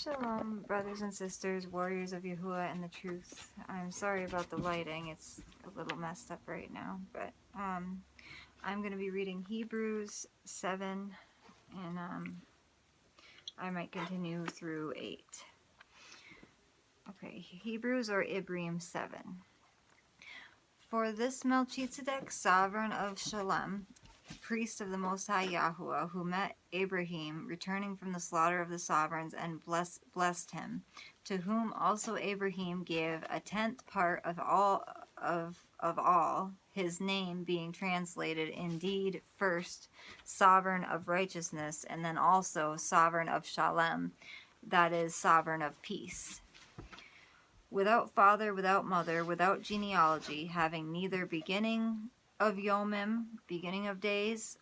Shalom, brothers and sisters, warriors of Yahuwah and the truth. I'm sorry about the lighting. It's a little messed up right now, but I'm going to be reading Hebrews 7, and I might continue through 8. Okay, Hebrews or Ibrim 7. For this Melchizedek, sovereign of Shalom, priest of the Most High Yahuwah, who met Abraham returning from the slaughter of the sovereigns and blessed him, to whom also Abraham gave a tenth part of all, his name being translated indeed first sovereign of righteousness, and then also sovereign of Shalom, that is, sovereign of peace. Without father, without mother, without genealogy, having neither beginning of Yomim, beginning of days,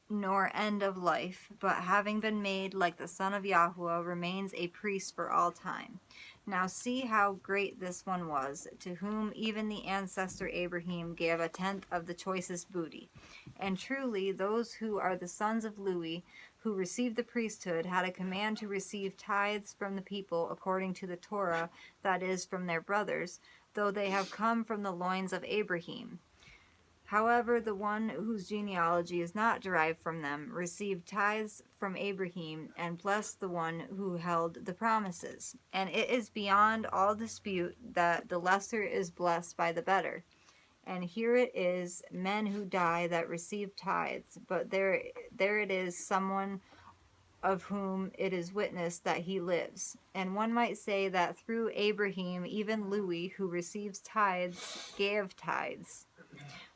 nor end of life, but having been made like the Son of Yahuwah, remains a priest for all time. Now see how great this one was, to whom even the ancestor Abraham gave a tenth of the choicest booty. And truly, those who are the sons of Lewi, who received the priesthood, had a command to receive tithes from the people according to the Torah, that is, from their brothers, though they have come from the loins of Abraham. However, the one whose genealogy is not derived from them received tithes from Abraham and blessed the one who held the promises. And it is beyond all dispute that the lesser is blessed by the better. And here it is, men who die that receive tithes, but there it is, someone of whom it is witnessed that he lives. And one might say that through Abraham, even Lewi, who receives tithes, gave tithes.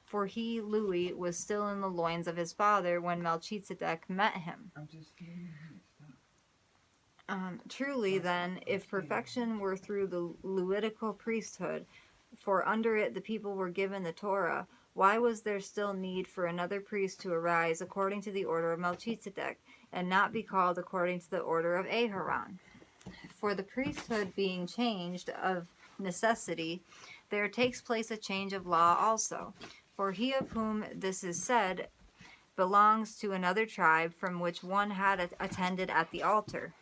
For he, Lewi, was still in the loins of his father when Melchizedek met him. Truly, then, if perfection were through the Levitical priesthood, for under it the people were given the Torah, why was there still need for another priest to arise according to the order of Melchizedek, and not be called according to the order of Aharon? For the priesthood being changed of necessity, there takes place a change of law also. For he of whom this is said belongs to another tribe from which one had attended at the altar.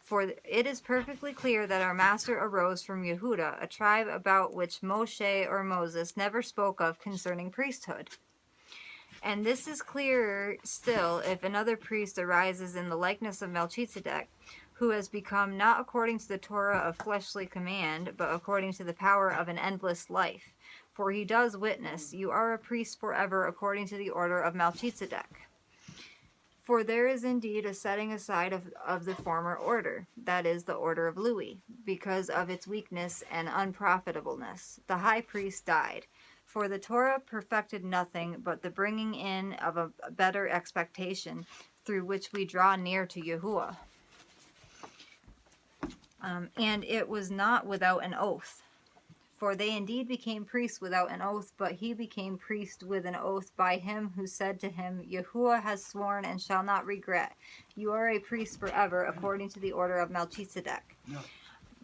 For it is perfectly clear that our master arose from Yehuda, a tribe about which Moshe or Moses never spoke of concerning priesthood. And this is clearer still if another priest arises in the likeness of Melchizedek, who has become not according to the Torah of fleshly command, but according to the power of an endless life. For he does witness, you are a priest forever according to the order of Melchizedek. For there is indeed a setting aside of the former order, that is, the order of Lewi, because of its weakness and unprofitableness. The high priest died. For the Torah perfected nothing but the bringing in of a better expectation, through which we draw near to Yahuwah. And it was not without an oath. For they indeed became priests without an oath, but he became priest with an oath by him who said to him, Yahuwah has sworn and shall not regret. You are a priest forever, according to the order of Melchizedek. No.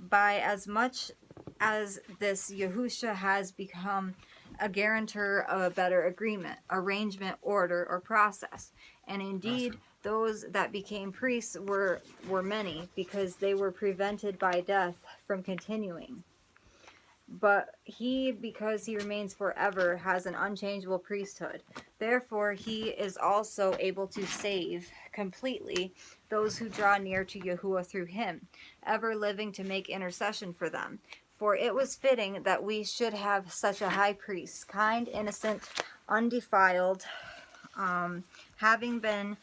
By as much as this Yahusha has become a guarantor of a better agreement, arrangement, order, or process. And indeed, those that became priests were many, because they were prevented by death from continuing. But he, because he remains forever, has an unchangeable priesthood. Therefore, he is also able to save completely those who draw near to Yahuwah through him, ever living to make intercession for them. For it was fitting that we should have such a high priest, kind, innocent, undefiled, having been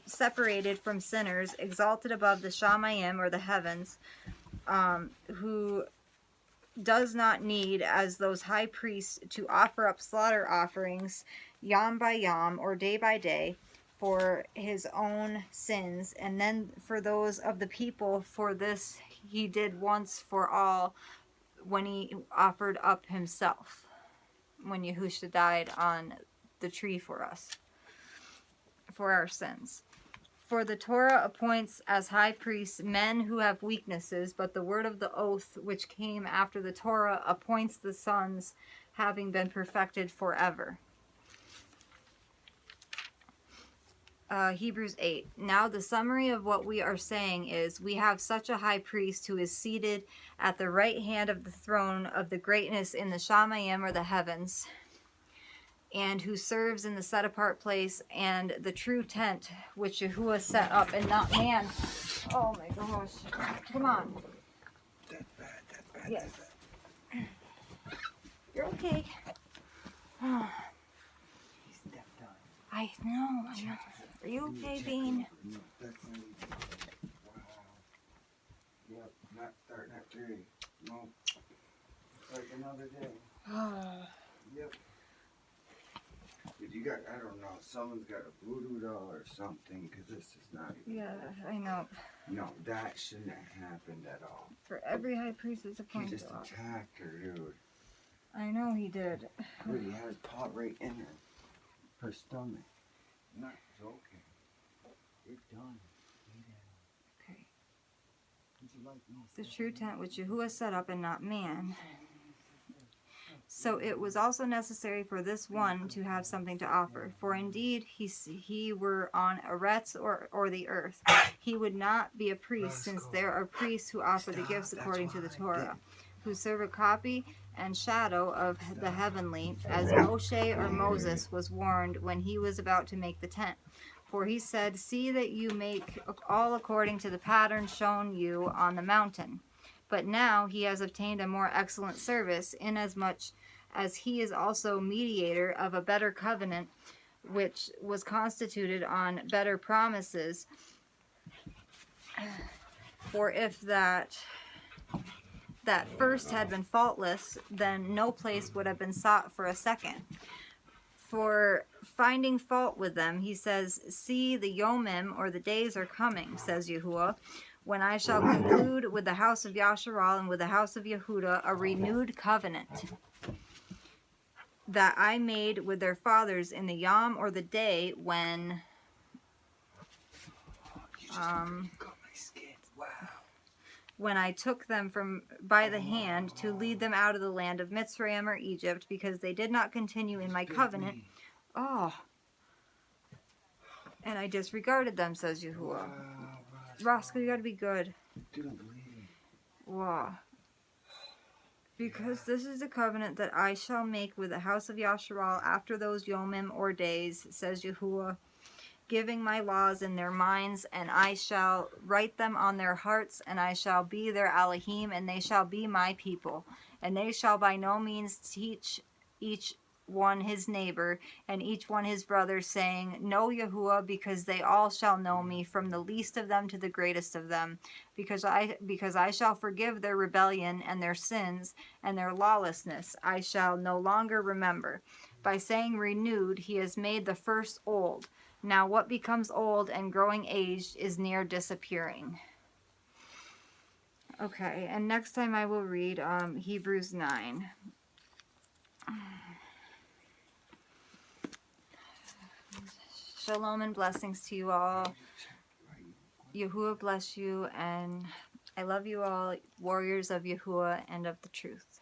separated from sinners, exalted above the Shamayim or the heavens, who does not need, as those high priests, to offer up slaughter offerings yom by yom or day by day for his own sins, and then for those of the people. For this he did once for all when he offered up himself, when Yahusha died on the tree for us, for our sins. For the Torah appoints as high priests men who have weaknesses, but the word of the oath which came after the Torah appoints the sons, having been perfected forever. Hebrews 8. Now the summary of what we are saying is, we have such a high priest who is seated at the right hand of the throne of the greatness in the Shamayim, or the heavens, and who serves in the set apart place and the true tent which Yahuwah set up, and not man. Oh my gosh. Come on. That's bad. Yes. You're okay. He stepped on. I know. Are you okay, Bean? No, that's not even. Wow. Yep, not starting at 3. No. It's like another day. Yep. But you got, I don't know, someone's got a voodoo doll or something, because this is not even. Yeah, I know. No, that shouldn't have happened at all. For every high priest is He appointed. just attacked her, dude. I know he did. Dude, he had his paw right in her stomach. No, it's okay. You're done. Okay. Would you like me to The say true something? tent which Yahuwah set up, and not man. So it was also necessary for this one to have something to offer. For indeed, he were on Eretz, or the earth, he would not be a priest, since there are priests who offer the gifts according to the Torah, who serve a copy and shadow of the heavenly, as Moshe or Moses was warned when he was about to make the tent. For he said, see that you make all according to the pattern shown you on the mountain. But now he has obtained a more excellent service, inasmuch as he is also mediator of a better covenant, which was constituted on better promises. For if that first had been faultless, then no place would have been sought for a second. For finding fault with them, he says, see, the Yomim, or the days are coming, says Yahuwah, when I shall conclude with the house of Yasharal and with the house of Yehuda a renewed covenant that I made with their fathers in the Yom, or the day when when I took them by the hand to lead them out of the land of Mitzrayim, or Egypt, because they did not continue in my covenant. Oh. And I disregarded them, says Yahuwah. Wow, Roscoe, you gotta be good. Dude, I'm bleeding. Wow. Because this is the covenant that I shall make with the house of Yasharal after those Yomim, or days, says Yahuwah, giving my laws in their minds, and I shall write them on their hearts, and I shall be their Elohim, and they shall be my people. And they shall by no means teach each one his neighbor, and each one his brother, saying, know Yahuwah, because they all shall know me, from the least of them to the greatest of them, because I shall forgive their rebellion and their sins and their lawlessness I shall no longer remember. By saying renewed, he has made the first old. Now what becomes old and growing aged is near disappearing. Okay, and next time I will read Hebrews 9. Shalom and blessings to you all. Yahuwah bless you, and I love you all, warriors of Yahuwah and of the truth.